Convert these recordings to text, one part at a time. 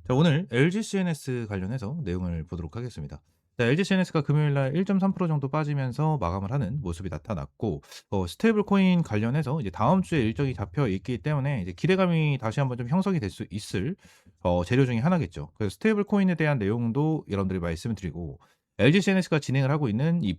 자, 오늘 LG CNS 관련해서 내용을 보도록 하겠습니다. 자, LG CNS가 금요일 날 1.3% 정도 빠지면서 마감을 하는 모습이 나타났고, 스테이블 코인 관련해서 이제 다음 주에 일정이 잡혀 있기 때문에 이제 기대감이 다시 한번 좀 형성이 될 수 있을 재료 중에 하나겠죠. 그래서 스테이블 코인에 대한 내용도 여러분들이 말씀을 드리고, LG CNS가 진행을 하고 있는 이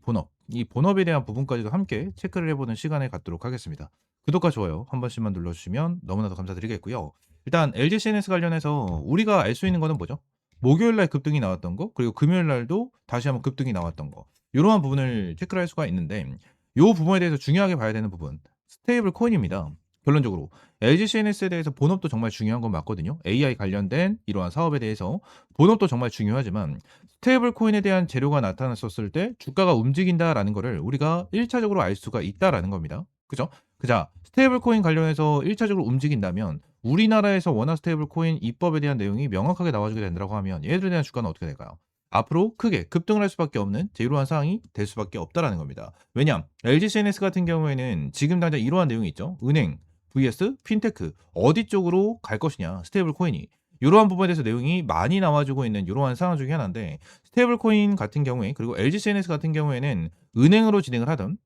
본업에 대한 부분까지도 함께 체크를 해보는 시간을 갖도록 하겠습니다. 구독과 좋아요 한 번씩만 눌러주시면 너무나도 감사드리겠고요. 일단 LG CNS 관련해서 우리가 알 수 있는 거는 뭐죠? 목요일 날 급등이 나왔던 거, 그리고 금요일 날도 다시 한번 급등이 나왔던 거. 요러한 부분을 체크를 할 수가 있는데, 요 부분에 대해서 중요하게 봐야 되는 부분, 스테이블 코인입니다. 결론적으로 LG CNS에 대해서 본업도 정말 중요한 건 맞거든요. AI 관련된 이러한 사업에 대해서 본업도 정말 중요하지만, 스테이블 코인에 대한 재료가 나타났었을 때 주가가 움직인다라는 거를 우리가 1차적으로 알 수가 있다라는 겁니다. 그죠? 그자, 스테이블 코인 관련해서 1차적으로 움직인다면 우리나라에서 원화 스테이블 코인 입법에 대한 내용이 명확하게 나와주게 된다고 하면 얘들에 대한 주가는 어떻게 될까요? 앞으로 크게 급등을 할 수밖에 없는 이러한 상황이 될 수밖에 없다라는 겁니다. 왜냐? LG CNS 같은 경우에는 지금 당장 이러한 내용이 있죠. 은행 vs 핀테크 어디 쪽으로 갈 것이냐, 스테이블 코인이. 이러한 부분에 대해서 내용이 많이 나와주고 있는 이러한 상황 중에 하나인데, 스테이블 코인 같은 경우에, 그리고 LG CNS 같은 경우에는 은행으로 진행을 하던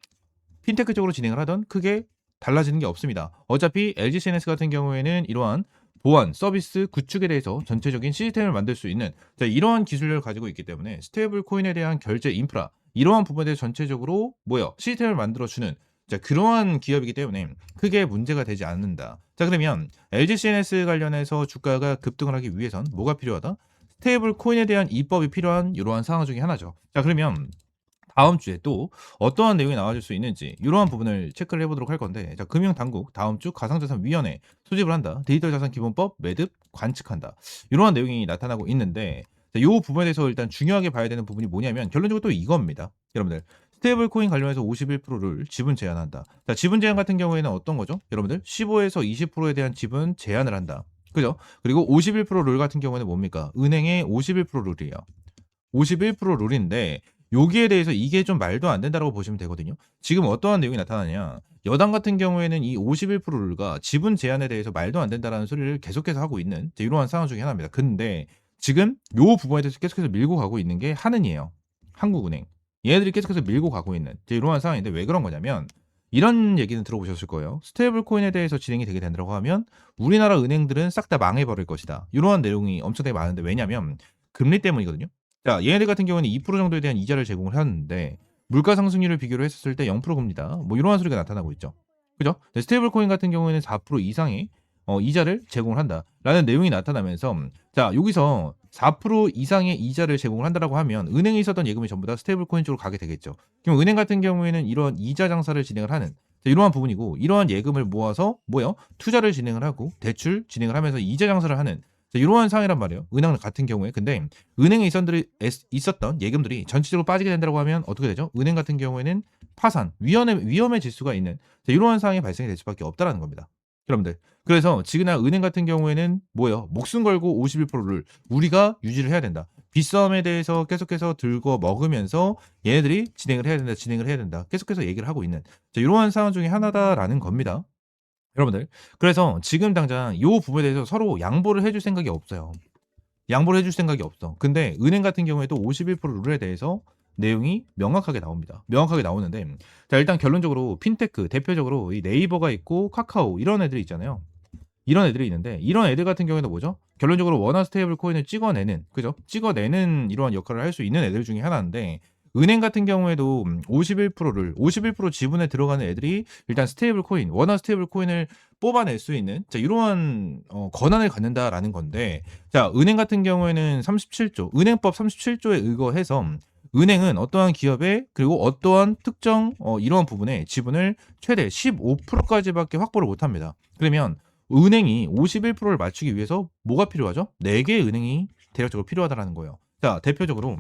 핀테크 쪽으로 진행을 하던 크게 달라지는 게 없습니다. 어차피 LG CNS 같은 경우에는 이러한 보안, 서비스 구축에 대해서 전체적인 시스템을 만들 수 있는 이러한 기술력을 가지고 있기 때문에 스테이블 코인에 대한 결제 인프라, 이러한 부분에 대해서 전체적으로 시스템을 만들어주는 그러한 기업이기 때문에 크게 문제가 되지 않는다. 자, 그러면 LG CNS 관련해서 주가가 급등을 하기 위해선 뭐가 필요하다? 스테이블 코인에 대한 입법이 필요한 이러한 상황 중에 하나죠. 자, 그러면 다음 주에 또 어떠한 내용이 나와줄 수 있는지 이러한 부분을 체크를 해보도록 할 건데, 자, 금융당국 다음 주 가상자산위원회 소집을 한다. 디지털자산기본법 매듭 관측한다. 이러한 내용이 나타나고 있는데, 이 부분에 대해서 일단 중요하게 봐야 되는 부분이 뭐냐면 결론적으로 또 이겁니다. 여러분들, 스테이블 코인 관련해서 51%를 지분 제한한다. 자, 지분 제한 같은 경우에는 어떤 거죠? 여러분들 15에서 20%에 대한 지분 제한을 한다. 그죠? 그리고 51%룰 같은 경우에는 뭡니까? 은행의 51% 룰이에요. 51% 룰인데 여기에 대해서 이게 좀 말도 안 된다라고 보시면 되거든요. 지금 어떠한 내용이 나타나냐? 여당 같은 경우에는 이 51% 룰과 지분 제한에 대해서 말도 안 된다라는 소리를 계속해서 하고 있는 이러한 상황 중에 하나입니다. 근데 지금 요 부분에 대해서 계속해서 밀고 가고 있는 게 한은이에요. 한국은행. 얘네들이 계속해서 밀고 가고 있는 이러한 상황인데, 왜 그런 거냐면 이런 얘기는 들어보셨을 거예요. 스테이블 코인에 대해서 진행이 되게 된다고 하면 우리나라 은행들은 싹 다 망해버릴 것이다. 이러한 내용이 엄청나게 많은데, 왜냐면 금리 때문이거든요. 자, 얘네들 같은 경우는 2% 정도에 대한 이자를 제공을 하는데 물가 상승률을 비교를 했었을 때 0% 금리다. 뭐 이러한 소리가 나타나고 있죠. 그죠? 스테이블 코인 같은 경우에는 4% 이상의 이자를 제공을 한다라는 내용이 나타나면서, 자, 여기서 4% 이상의 이자를 제공을 한다라고 하면 은행에 있었던 예금이 전부 다 스테이블 코인 쪽으로 가게 되겠죠. 그럼 은행 같은 경우에는 이런 이자 장사를 진행을 하는 이러한 부분이고, 이러한 예금을 모아서 투자를 진행을 하고 대출 진행을 하면서 이자 장사를 하는 이러한 상황이란 말이에요. 은행 같은 경우에. 근데 은행에 있었던 예금들이 전체적으로 빠지게 된다고 하면 어떻게 되죠? 은행 같은 경우에는 파산, 위험해질 수가 있는 이러한 상황이 발생이 될 수밖에 없다라는 겁니다. 여러분들. 그래서 지금날 은행 같은 경우에는 목숨 걸고 51%를 우리가 유지를 해야 된다. 빗싸움에 대해서 계속해서 들고 먹으면서 얘네들이 진행을 해야 된다, 진행을 해야 된다. 계속해서 얘기를 하고 있는 이러한 상황 중에 하나다라는 겁니다. 여러분들. 그래서 지금 당장 요 부분에 대해서 서로 양보를 해줄 생각이 없어요. 양보를 해줄 생각이 없어. 근데 은행 같은 경우에도 51% 룰에 대해서 내용이 명확하게 나옵니다. 명확하게 나오는데, 자, 일단 결론적으로 핀테크 대표적으로 이 네이버가 있고 카카오 이런 애들이 있잖아요. 이런 애들이 있는데, 이런 애들 같은 경우에는 뭐죠? 결론적으로 원화 스테이블 코인을 찍어내는, 그죠? 찍어내는 이러한 역할을 할 수 있는 애들 중에 하나인데, 은행 같은 경우에도 51% 지분에 들어가는 애들이 일단 스테이블 코인, 원화 스테이블 코인을 뽑아낼 수 있는 이러한 권한을 갖는다라는 건데, 자, 은행 같은 경우에는 37조, 은행법 37조에 의거해서 은행은 어떠한 기업에, 그리고 어떠한 특정 이러한 부분에 지분을 최대 15%까지밖에 확보를 못합니다. 그러면 은행이 51%를 맞추기 위해서 뭐가 필요하죠? 4개의 은행이 대략적으로 필요하다라는 거예요. 자, 대표적으로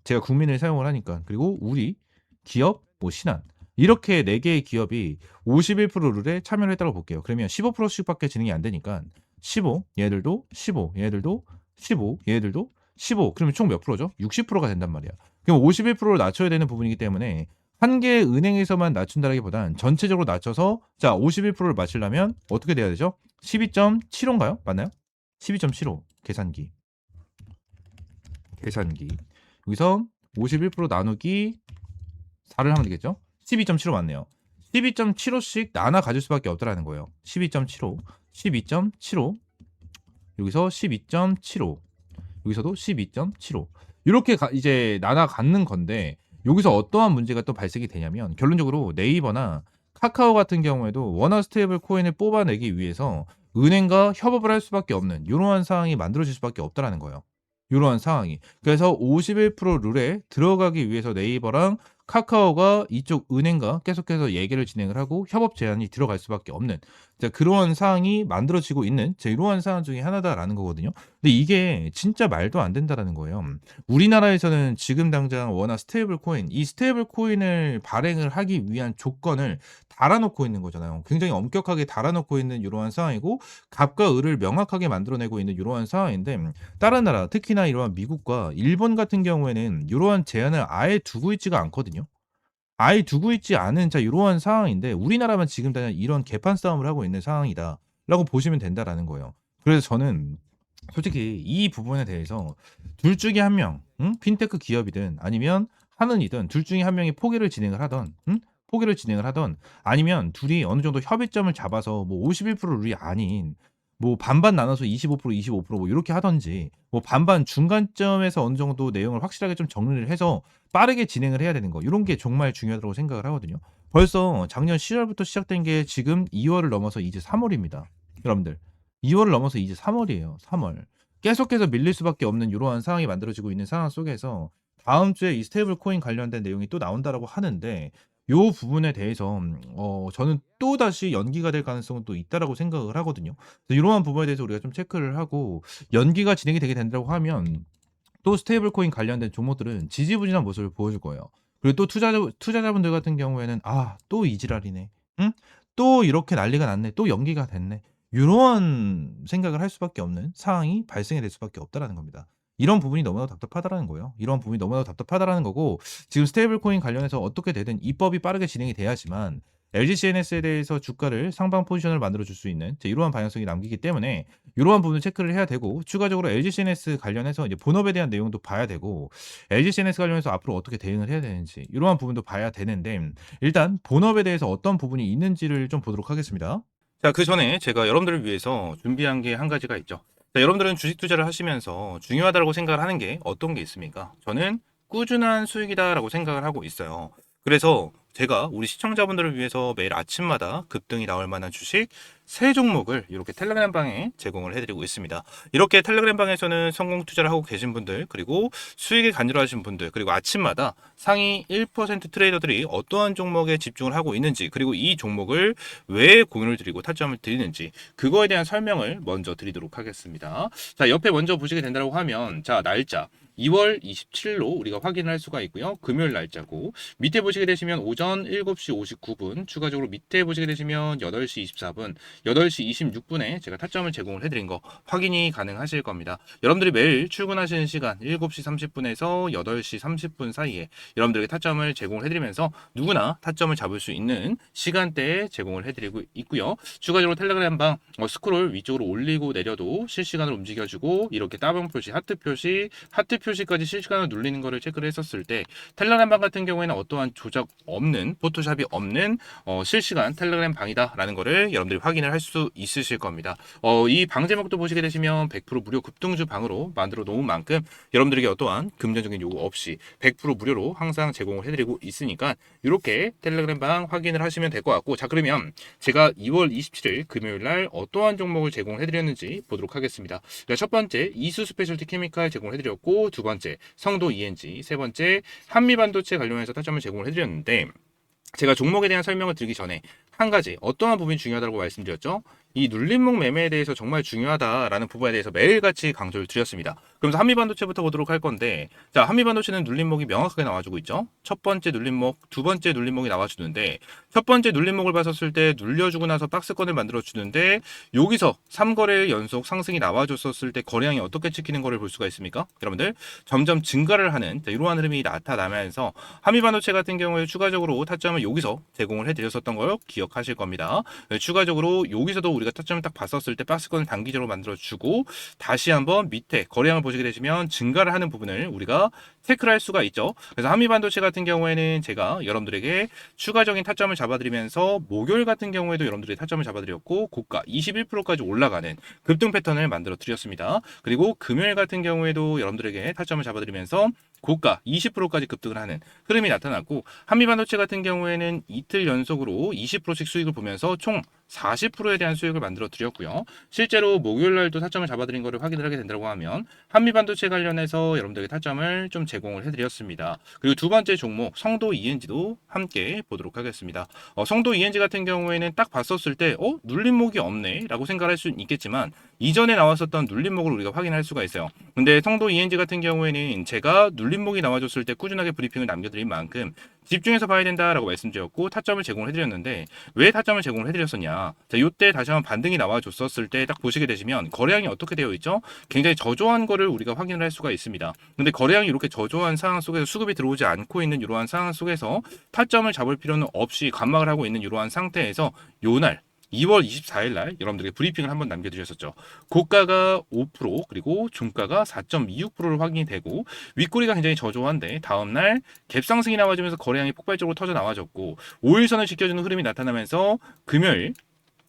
제가 국민을 사용을 하니까, 그리고 우리 기업, 신한, 이렇게 4개의 기업이 51% 룰에 참여를 했다고 볼게요. 그러면 15%씩밖에 진행이 안 되니까 15, 얘들도 15, 얘들도 15, 얘들도 15, 그러면 총 몇 프로죠? 60%가 된단 말이야. 그럼 51%를 낮춰야 되는 부분이기 때문에 한 개의 은행에서만 낮춘다라기보단 전체적으로 낮춰서, 자, 51%를 맞추려면 어떻게 돼야 되죠? 12.75인가요? 맞나요? 12.75. 계산기. 여기서 51% 나누기 4를 하면 되겠죠? 12.75 맞네요. 12.75씩 나눠 가질 수밖에 없다라는 거예요. 12.75, 12.75, 여기서 12.75, 여기서도 12.75. 이렇게 이제 나눠 갖는 건데 여기서 어떠한 문제가 또 발생이 되냐면 결론적으로 네이버나 카카오 같은 경우에도 원화 스테이블 코인을 뽑아내기 위해서 은행과 협업을 할 수밖에 없는 이러한 상황이 만들어질 수밖에 없다라는 거예요. 이러한 상황이. 그래서 51% 룰에 들어가기 위해서 네이버랑 카카오가 이쪽 은행과 계속해서 얘기를 진행을 하고 협업 제안이 들어갈 수밖에 없는 그러한 상황이 만들어지고 있는 이러한 상황 중에 하나다라는 거거든요. 근데 이게 진짜 말도 안 된다라는 거예요. 우리나라에서는 지금 당장 원화 스테이블 코인, 이 스테이블 코인을 발행을 하기 위한 조건을 달아놓고 있는 거잖아요. 굉장히 엄격하게 달아놓고 있는 이러한 상황이고 갑과 을을 명확하게 만들어내고 있는 이러한 상황인데 다른 나라, 특히나 이러한 미국과 일본 같은 경우에는 이러한 제한을 아예 두고 있지가 않거든요. 아예 두고 있지 않은 이러한 상황인데 우리나라만 지금 당장 이런 개판 싸움을 하고 있는 상황이다라고 보시면 된다라는 거예요. 그래서 저는 솔직히 이 부분에 대해서 둘 중에 한 명, 핀테크 기업이든 아니면 하는 이든 둘 중에 한 명이 포기를 진행을 하던, 아니면 둘이 어느 정도 협의점을 잡아서 뭐 51% 룰이 아닌 뭐 반반 나눠서 25%뭐 이렇게 하든지 뭐 반반 중간점에서 어느 정도 내용을 확실하게 좀 정리를 해서 빠르게 진행을 해야 되는 거 이런 게 정말 중요하다고 생각을 하거든요. 벌써 작년 10월부터 시작된 게 지금 2월을 넘어서 이제 3월입니다. 여러분들 2월을 넘어서 이제 3월이에요. 3월. 계속해서 밀릴 수밖에 없는 이러한 상황이 만들어지고 있는 상황 속에서 다음 주에 이 스테이블 코인 관련된 내용이 또 나온다라고 하는데 요 부분에 대해서 저는 또다시 연기가 될 가능성은 또 있다라고 생각을 하거든요. 그래서 이러한 부분에 대해서 우리가 좀 체크를 하고 연기가 진행이 되게 된다고 하면 또 스테이블 코인 관련된 종목들은 지지부진한 모습을 보여줄 거예요. 그리고 또 투자자분들 같은 경우에는 또 이 지랄이네. 응? 또 이렇게 난리가 났네. 또 연기가 됐네. 요런 생각을 할 수밖에 없는 상황이 발생이 될 수밖에 없다라는 겁니다. 이런 부분이 너무나도 답답하다라는 거예요. 이런 부분이 너무나도 답답하다라는 거고 지금 스테이블 코인 관련해서 어떻게 되든 입법이 빠르게 진행이 돼야지만 LGCNS에 대해서 주가를 상방 포지션을 만들어 줄 수 있는 이러한 방향성이 남기기 때문에 이러한 부분을 체크를 해야 되고 추가적으로 LGCNS 관련해서 이제 본업에 대한 내용도 봐야 되고 LGCNS 관련해서 앞으로 어떻게 대응을 해야 되는지 이러한 부분도 봐야 되는데 일단 본업에 대해서 어떤 부분이 있는지를 좀 보도록 하겠습니다. 자, 그 전에 제가 여러분들을 위해서 준비한 게 한 가지가 있죠. 자, 여러분들은 주식 투자를 하시면서 중요하다고 생각을 하는 게 어떤 게 있습니까? 저는 꾸준한 수익이다라고 생각을 하고 있어요. 그래서 제가 우리 시청자분들을 위해서 매일 아침마다 급등이 나올 만한 주식 3종목을 이렇게 텔레그램 방에 제공을 해드리고 있습니다. 이렇게 텔레그램 방에서는 성공 투자를 하고 계신 분들 그리고 수익이 간절하신 분들 그리고 아침마다 상위 1% 트레이더들이 어떠한 종목에 집중을 하고 있는지 그리고 이 종목을 왜 공유를 드리고 타점을 드리는지 그거에 대한 설명을 먼저 드리도록 하겠습니다. 자, 옆에 먼저 보시게 된다고 하면 자, 날짜 2월 27일로 우리가 확인을 할 수가 있고요. 금요일 날짜고 밑에 보시게 되시면 오전 7시 59분 추가적으로 밑에 보시게 되시면 8시 24분 8시 26분에 제가 타점을 제공을 해드린 거 확인이 가능하실 겁니다. 여러분들이 매일 출근하시는 시간 7시 30분에서 8시 30분 사이에 여러분들에게 타점을 제공을 해드리면서 누구나 타점을 잡을 수 있는 시간대에 제공을 해드리고 있고요. 추가적으로 텔레그램 방 스크롤 위쪽으로 올리고 내려도 실시간으로 움직여주고 이렇게 따봉 표시, 하트 표시까지 실시간으로 눌리는 거를 체크를 했었을 때 텔레그램 방 같은 경우에는 어떠한 조작 없는 포토샵이 없는 실시간 텔레그램 방이다라는 거를 여러분들이 확인을 할 수 있으실 겁니다. 이 방 제목도 보시게 되시면 100% 무료 급등주 방으로 만들어 놓은 만큼 여러분들에게 어떠한 금전적인 요구 없이 100% 무료로 항상 제공을 해드리고 있으니까 이렇게 텔레그램 방 확인을 하시면 될 것 같고 자 그러면 제가 2월 27일 금요일 날 어떠한 종목을 제공을 해드렸는지 보도록 하겠습니다. 첫 번째 이수 스페셜티 케미칼 제공을 해드렸고 두 번째 성도 ENG 세 번째 한미반도체 관련해서 타점을 제공을 해드렸는데 제가 종목에 대한 설명을 드리기 전에 한 가지 어떠한 부분이 중요하다고 말씀드렸죠? 이 눌림목 매매에 대해서 정말 중요하다라는 부분에 대해서 매일같이 강조를 드렸습니다. 그러면서 한미반도체부터 보도록 할 건데 자 한미반도체는 눌림목이 명확하게 나와주고 있죠. 첫 번째 눌림목, 두 번째 눌림목이 나와주는데 첫 번째 눌림목을 봤었을 때 눌려주고 나서 박스권을 만들어주는데 여기서 3거래일 연속 상승이 나와줬었을 때 거래량이 어떻게 찍히는 거를 볼 수가 있습니까? 여러분들 점점 증가를 하는 이러한 흐름이 나타나면서 한미반도체 같은 경우에 추가적으로 타점을 여기서 제공을 해드렸었던 걸 기억 기억하실 겁니다. 추가적으로 여기서도 우리가 타점을 딱 봤었을 때 박스권을 단기적으로 만들어주고 다시 한번 밑에 거래량을 보시게 되시면 증가를 하는 부분을 우리가 체크를 할 수가 있죠. 그래서 한미반도체 같은 경우에는 제가 여러분들에게 추가적인 타점을 잡아드리면서 목요일 같은 경우에도 여러분들이 타점을 잡아드렸고 고가 21%까지 올라가는 급등 패턴을 만들어 드렸습니다. 그리고 금요일 같은 경우에도 여러분들에게 타점을 잡아드리면서 고가 20%까지 급등을 하는 흐름이 나타났고 한미반도체 같은 경우에는 이틀 연속으로 20%씩 수익을 보면서 총 40%에 대한 수익을 만들어 드렸고요. 실제로 목요일 날도 타점을 잡아드린 것을 확인을 하게 된다고 하면 한미반도체 관련해서 여러분들에게 타점을 좀 제공을 해드렸습니다. 그리고 두 번째 종목 성도 ENG도 함께 보도록 하겠습니다. 성도 ENG 같은 경우에는 딱 봤었을 때 눌림목이 없네 라고 생각할 수 있겠지만 이전에 나왔었던 눌림목을 우리가 확인할 수가 있어요. 근데 성도 ENG 같은 경우에는 제가 눌림목이 나와줬을 때 꾸준하게 브리핑을 남겨드린 만큼 집중해서 봐야 된다라고 말씀드렸고 타점을 제공을 해드렸는데 왜 타점을 제공을 해드렸었냐. 자, 요때 다시 한번 반등이 나와줬었을 때 딱 보시게 되시면 거래량이 어떻게 되어 있죠? 굉장히 저조한 거를 우리가 확인을 할 수가 있습니다. 근데 거래량이 이렇게 저조한 상황 속에서 수급이 들어오지 않고 있는 이러한 상황 속에서 타점을 잡을 필요는 없이 관망을 하고 있는 이러한 상태에서 요날 2월 24일 날 여러분들에게 브리핑을 한번 남겨드렸었죠. 고가가 5% 그리고 종가가 4.26%로 확인이 되고 윗꼬리가 굉장히 저조한데 다음날 갭상승이 나와주면서 거래량이 폭발적으로 터져 나와줬고 5일선을 지켜주는 흐름이 나타나면서 금요일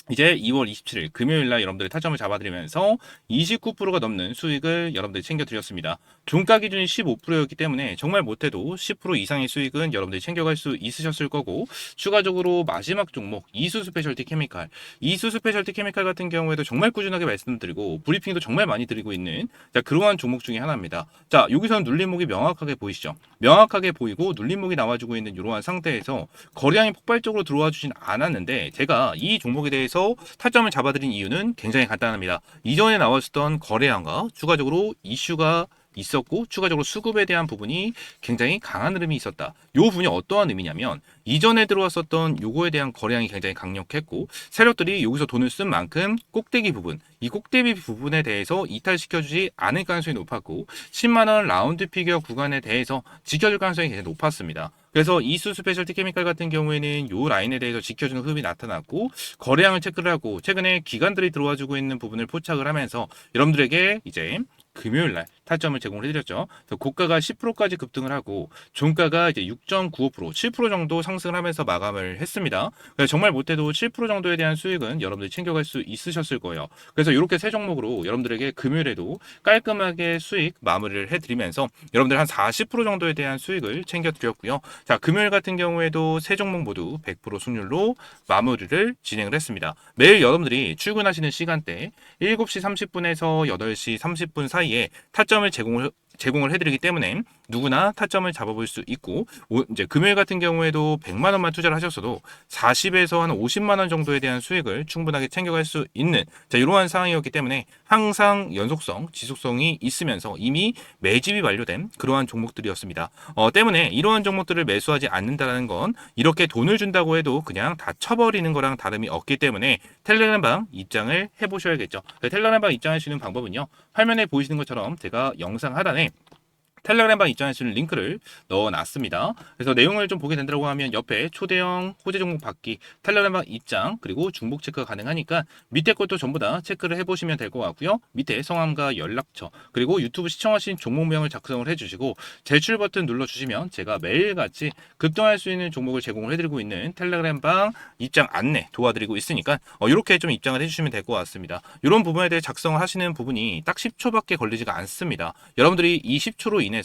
이제 2월 27일 금요일 날 여러분들의 타점을 잡아드리면서 29%가 넘는 수익을 여러분들이 챙겨드렸습니다. 종가 기준이 15%였기 때문에 정말 못해도 10% 이상의 수익은 여러분들이 챙겨갈 수 있으셨을 거고 추가적으로 마지막 종목 이수 스페셜티 케미칼 이수 스페셜티 케미칼 같은 경우에도 정말 꾸준하게 말씀드리고 브리핑도 정말 많이 드리고 있는 그러한 종목 중에 하나입니다. 자, 여기서는 눌림목이 명확하게 보이시죠? 명확하게 보이고 눌림목이 나와주고 있는 이러한 상태에서 거래량이 폭발적으로 들어와 주진 않았는데 제가 이 종목에 대해서 타점을 잡아드린 이유는 굉장히 간단합니다. 이전에 나왔었던 거래량과 추가적으로 이슈가 있었고 추가적으로 수급에 대한 부분이 굉장히 강한 흐름이 있었다. 이 부분이 어떠한 의미냐면 이전에 들어왔었던 요거에 대한 거래량이 굉장히 강력했고 세력들이 여기서 돈을 쓴 만큼 꼭대기 부분 이 꼭대기 부분에 대해서 이탈시켜주지 않을 가능성이 높았고 10만원 라운드 피겨 구간에 대해서 지켜줄 가능성이 굉장히 높았습니다. 그래서 이수 스페셜티 케미칼 같은 경우에는 이 라인에 대해서 지켜주는 흐름이 나타났고 거래량을 체크를 하고 최근에 기관들이 들어와주고 있는 부분을 포착을 하면서 여러분들에게 이제 금요일날 타점을 제공을 해드렸죠. 고가가 10%까지 급등을 하고 종가가 이제 6.95% 7% 정도 상승을 하면서 마감을 했습니다. 그래서 정말 못해도 7% 정도에 대한 수익은 여러분들이 챙겨갈 수 있으셨을 거예요. 그래서 이렇게 세 종목으로 여러분들에게 금요일에도 깔끔하게 수익 마무리를 해드리면서 여러분들 한 40% 정도에 대한 수익을 챙겨드렸고요. 자, 금요일 같은 경우에도 세 종목 모두 100% 승률로 마무리를 진행을 했습니다. 매일 여러분들이 출근하시는 시간대 7시 30분에서 8시 30분 사이에 타점을 제공을 해드리기 때문에 누구나 타점을 잡아볼 수 있고 이제 금요일 같은 경우에도 100만 원만 투자를 하셨어도 40에서 한 50만 원 정도에 대한 수익을 충분하게 챙겨갈 수 있는 이러한 상황이었기 때문에 항상 연속성, 지속성이 있으면서 이미 매집이 완료된 그러한 종목들이었습니다. 때문에 이러한 종목들을 매수하지 않는다는 건 이렇게 돈을 준다고 해도 그냥 다 쳐버리는 거랑 다름이 없기 때문에 텔레그램방 입장을 해보셔야겠죠. 텔레그램방 입장하시는 방법은요. 화면에 보이시는 것처럼 제가 영상 하단에 텔레그램방 입장할 수 있는 링크를 넣어놨습니다. 그래서 내용을 좀 보게 된다고 하면 옆에 초대형 호재 종목 받기, 텔레그램방 입장, 그리고 중복 체크가 가능하니까 밑에 것도 전부 다 체크를 해보시면 될 것 같고요. 밑에 성함과 연락처, 그리고 유튜브 시청하신 종목명을 작성을 해주시고 제출 버튼 눌러주시면 제가 매일같이 급등할 수 있는 종목을 제공을 해드리고 있는 텔레그램방 입장 안내 도와드리고 있으니까 이렇게 좀 입장을 해주시면 될 것 같습니다. 이런 부분에 대해 작성을 하시는 부분이 딱 10초밖에 걸리지가 않습니다. 여러분들이 이 10초로 인해서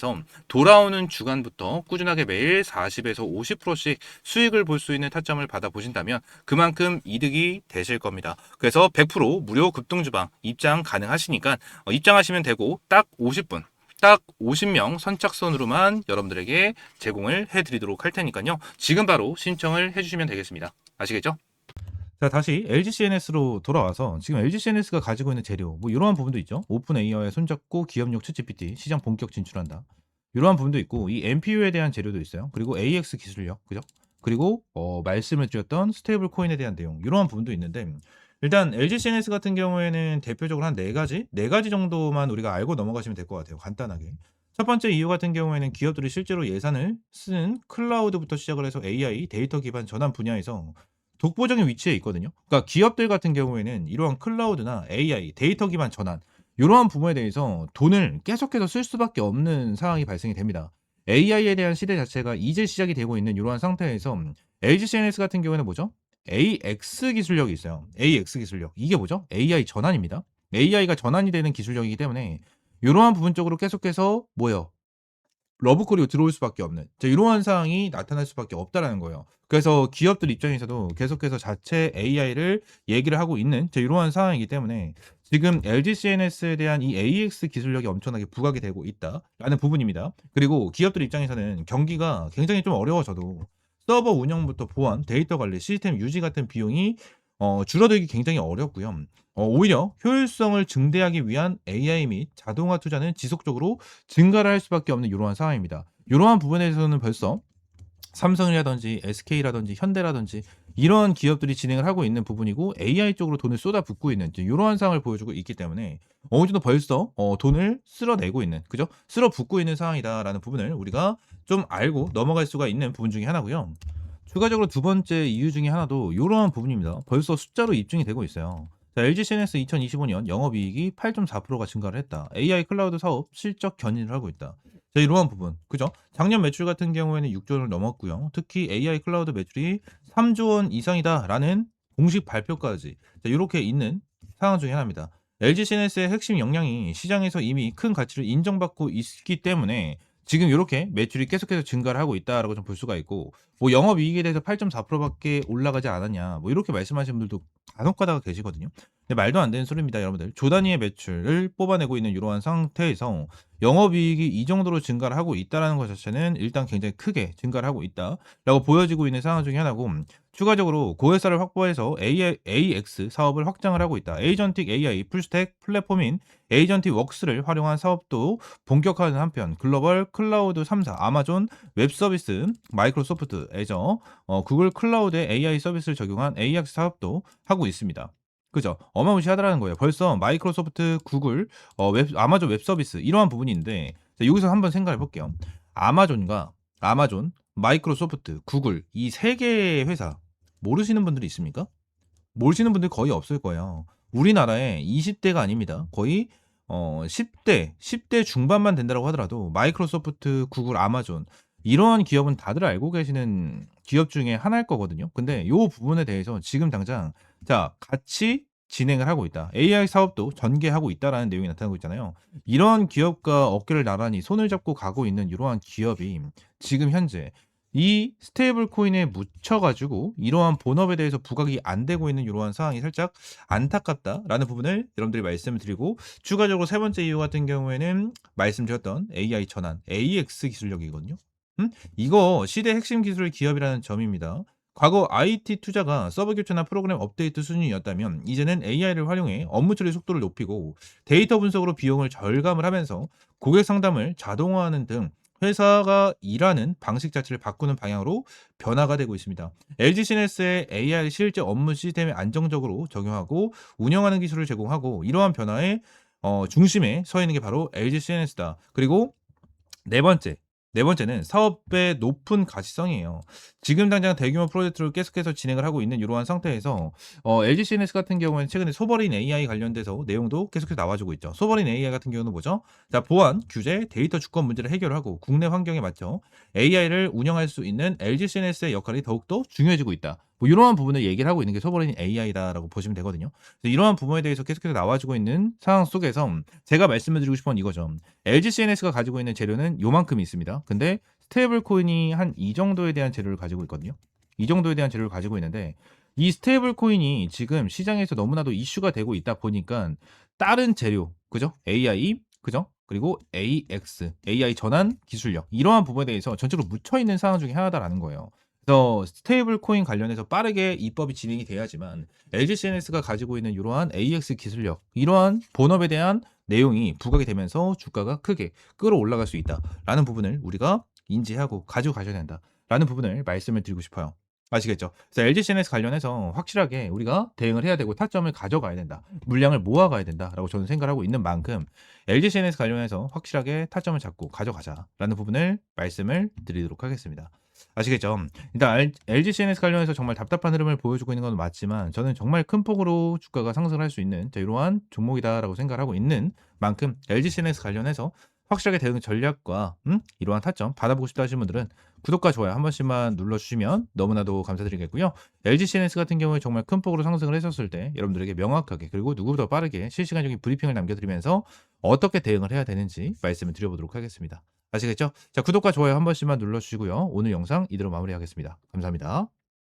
돌아오는 주간부터 꾸준하게 매일 40에서 50%씩 수익을 볼 수 있는 타점을 받아보신다면 그만큼 이득이 되실 겁니다. 그래서 100% 무료 급등주방 입장 가능하시니까 입장하시면 되고 딱 50분 딱 50명 선착순으로만 여러분들에게 제공을 해드리도록 할 테니까요. 지금 바로 신청을 해주시면 되겠습니다. 아시겠죠? 자, 다시 LGCNS로 돌아와서 지금 LGCNS가 가지고 있는 재료 이러한 부분도 있죠. 오픈 AI와의 손잡고 기업용 챗GPT 시장 본격 진출한다. 이러한 부분도 있고 이 NPU에 대한 재료도 있어요. 그리고 AX 기술력, 그죠? 그리고 말씀을 드렸던 스테이블 코인에 대한 내용 이러한 부분도 있는데 일단 LGCNS 같은 경우에는 대표적으로 한 네 가지 정도만 우리가 알고 넘어가시면 될 것 같아요. 간단하게. 첫 번째 이유 같은 경우에는 기업들이 실제로 예산을 쓰는 클라우드부터 시작을 해서 AI 데이터 기반 전환 분야에서 독보적인 위치에 있거든요. 그러니까 기업들 같은 경우에는 이러한 클라우드나 AI, 데이터 기반 전환 요러한 부분에 대해서 돈을 계속해서 쓸 수밖에 없는 상황이 발생이 됩니다. AI에 대한 시대 자체가 이제 시작이 되고 있는 이러한 상태에서 LGCNS 같은 경우에는 뭐죠? AX 기술력이 있어요. AX 기술력. 이게 뭐죠? AI 전환입니다. AI가 전환이 되는 기술력이기 때문에 요러한 부분 쪽으로 계속해서 뭐예요? 러브콜이 들어올 수밖에 없는 이러한 상황이 나타날 수밖에 없다라는 거예요. 그래서 기업들 입장에서도 계속해서 자체 AI를 얘기를 하고 있는 이러한 상황이기 때문에 지금 LGCNS에 대한 이 AX 기술력이 엄청나게 부각이 되고 있다라는 부분입니다. 그리고 기업들 입장에서는 경기가 굉장히 좀 어려워져도 서버 운영부터 보안, 데이터 관리, 시스템 유지 같은 비용이 줄어들기 굉장히 어렵고요. 오히려 효율성을 증대하기 위한 AI 및 자동화 투자는 지속적으로 증가를 할 수밖에 없는 이러한 상황입니다. 이러한 부분에서는 벌써 삼성이라든지 SK라든지 현대라든지 이러한 기업들이 진행을 하고 있는 부분이고 AI 쪽으로 돈을 쏟아붓고 있는 이러한 상황을 보여주고 있기 때문에 어느 정도 벌써 돈을 쓸어내고 있는 그죠? 쓸어붓고 있는 상황이다라는 부분을 우리가 좀 알고 넘어갈 수가 있는 부분 중에 하나고요. 추가적으로 두 번째 이유 중에 하나도 이러한 부분입니다. 벌써 숫자로 입증이 되고 있어요. 자, LGCNS 2025년 영업이익이 8.4%가 증가를 했다. AI 클라우드 사업 실적 견인을 하고 있다. 자, 이러한 부분, 그죠? 작년 매출 같은 경우에는 6조 원을 넘었고요. 특히 AI 클라우드 매출이 3조 원 이상이다라는 공식 발표까지 이렇게 있는 상황 중에 하나입니다. LGCNS의 핵심 역량이 시장에서 이미 큰 가치를 인정받고 있기 때문에 지금 이렇게 매출이 계속해서 증가를 하고 있다라고 좀 볼 수가 있고 뭐 영업이익에 대해서 8.4%밖에 올라가지 않았냐 뭐 이렇게 말씀하시는 분들도 간혹 가다가 계시거든요. 근데 말도 안 되는 소리입니다, 여러분들. 조 단위의 매출을 뽑아내고 있는 이러한 상태에서 영업이익이 이 정도로 증가를 하고 있다라는 것 자체는 일단 굉장히 크게 증가를 하고 있다라고 보여지고 있는 상황 중에 하나고 추가적으로 고회사를 확보해서 AX 사업을 확장을 하고 있다. 에이전틱 AI 풀스택 플랫폼인 에이전틱 웍스를 활용한 사업도 본격화하는 한편 글로벌 클라우드 3사 아마존 웹서비스, 마이크로소프트, 애저, 구글 클라우드의 AI 서비스를 적용한 AX 사업도 하고 있습니다. 그죠? 어마무시하다라는 거예요. 벌써 마이크로소프트, 구글, 아마존 웹서비스 이러한 부분인데 자, 여기서 한번 생각해 볼게요. 아마존, 마이크로소프트, 구글 이 세 개의 회사 모르시는 분들이 있습니까? 모르시는 분들 거의 없을 거예요. 우리나라에 20대가 아닙니다. 거의 10대 중반만 된다고 하더라도 마이크로소프트, 구글, 아마존 이러한 기업은 다들 알고 계시는 기업 중에 하나일 거거든요. 근데 요 부분에 대해서 지금 당장 자, 같이 진행을 하고 있다. AI 사업도 전개하고 있다라는 내용이 나타나고 있잖아요. 이런 기업과 어깨를 나란히 손을 잡고 가고 있는 이러한 기업이 지금 현재 이 스테이블 코인에 묻혀 가지고 이러한 본업에 대해서 부각이 안 되고 있는 이러한 상황이 살짝 안타깝다라는 부분을 여러분들이 말씀을 드리고 추가적으로 세 번째 이유 같은 경우에는 말씀드렸던 AI 전환, AX 기술력이거든요. 이거 시대 핵심 기술 기업이라는 점입니다. 과거 IT 투자가 서버 교체나 프로그램 업데이트 수준이었다면 이제는 AI를 활용해 업무 처리 속도를 높이고 데이터 분석으로 비용을 절감을 하면서 고객 상담을 자동화하는 등 회사가 일하는 방식 자체를 바꾸는 방향으로 변화가 되고 있습니다. LGCNS의 AI 실제 업무 시스템에 안정적으로 적용하고 운영하는 기술을 제공하고 이러한 변화의 중심에 서 있는 게 바로 LGCNS다. 그리고 네 번째. 네 번째는 사업의 높은 가시성이에요. 지금 당장 대규모 프로젝트를 계속해서 진행을 하고 있는 이러한 상태에서 LGCNS 같은 경우에는 최근에 소버린 AI 관련돼서 내용도 계속해서 나와주고 있죠. 소버린 AI 같은 경우는 뭐죠? 자, 보안, 규제, 데이터 주권 문제를 해결하고 국내 환경에 맞춰 AI를 운영할 수 있는 LGCNS의 역할이 더욱더 중요해지고 있다. 뭐 이러한 부분을 얘기를 하고 있는 게 소버린 AI다라고 보시면 되거든요. 그래서 이러한 부분에 대해서 계속해서 나와주고 있는 상황 속에서 제가 말씀을 드리고 싶은 건 이거죠. LGCNS가 가지고 있는 재료는 요만큼이 있습니다. 근데 스테이블 코인이 한 이 정도에 대한 재료를 가지고 있거든요. 이 정도에 대한 재료를 가지고 있는데 이 스테이블 코인이 지금 시장에서 너무나도 이슈가 되고 있다 보니까 다른 재료, 그죠? AI, 그죠? 그리고 AX, AI 전환 기술력 이러한 부분에 대해서 전체적으로 묻혀 있는 상황 중에 하나다라는 거예요. 그래서 스테이블 코인 관련해서 빠르게 입법이 진행이 돼야지만 LGCNS가 가지고 있는 이러한 AX 기술력, 이러한 본업에 대한 내용이 부각이 되면서 주가가 크게 끌어올라갈 수 있다라는 부분을 우리가 인지하고 가지고 가셔야 된다라는 부분을 말씀을 드리고 싶어요. 아시겠죠? 그래서 LGCNS 관련해서 확실하게 우리가 대응을 해야 되고 타점을 가져가야 된다. 물량을 모아가야 된다라고 저는 생각을 하고 있는 만큼 LGCNS 관련해서 확실하게 타점을 잡고 가져가자라는 부분을 말씀을 드리도록 하겠습니다. 아시겠죠? 일단 LG CNS 관련해서 정말 답답한 흐름을 보여주고 있는 건 맞지만 저는 정말 큰 폭으로 주가가 상승을 할 수 있는 이러한 종목이다라고 생각을 하고 있는 만큼 LG CNS 관련해서 확실하게 대응 전략과 이러한 타점 받아보고 싶다 하시는 분들은 구독과 좋아요 한 번씩만 눌러주시면 너무나도 감사드리겠고요. LG CNS 같은 경우에 정말 큰 폭으로 상승을 했었을 때 여러분들에게 명확하게 그리고 누구보다 빠르게 실시간적인 브리핑을 남겨드리면서 어떻게 대응을 해야 되는지 말씀을 드려보도록 하겠습니다. 아시겠죠? 자, 구독과 좋아요 한 번씩만 눌러주시고요. 오늘 영상 이대로 마무리하겠습니다. 감사합니다.